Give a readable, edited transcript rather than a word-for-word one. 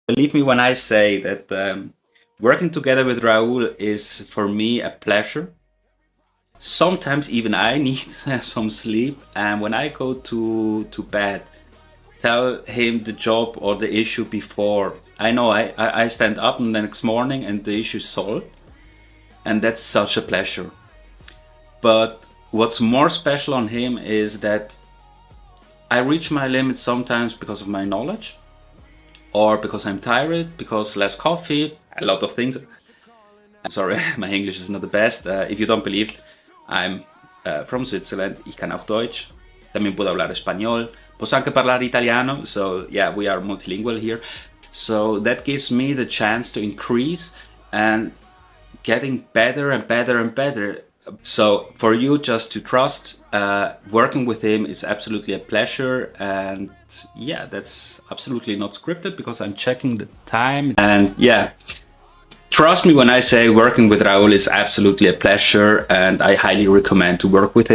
Believe me when I say that working together with Raul is for me a pleasure. Sometimes even I need some sleep, and when I go to bed, tell him the job or the issue before. I know I stand up the next morning and the issue is solved, and that's such a pleasure. But what's more special on him is that I reach my limits sometimes because of my knowledge, or because I'm tired, because less coffee, a lot of things. I'm sorry, my English is not the best. If you don't believe, I'm from Switzerland. Ich kann auch Deutsch. También puedo hablar español. Posso anche parlare italiano. So yeah, we are multilingual here. So that gives me the chance to increase and getting better and better and better. So for you just to trust, working with him is absolutely a pleasure. And yeah, that's absolutely not scripted because I'm checking the time. And yeah, trust me when I say working with Raul is absolutely a pleasure, and I highly recommend to work with him.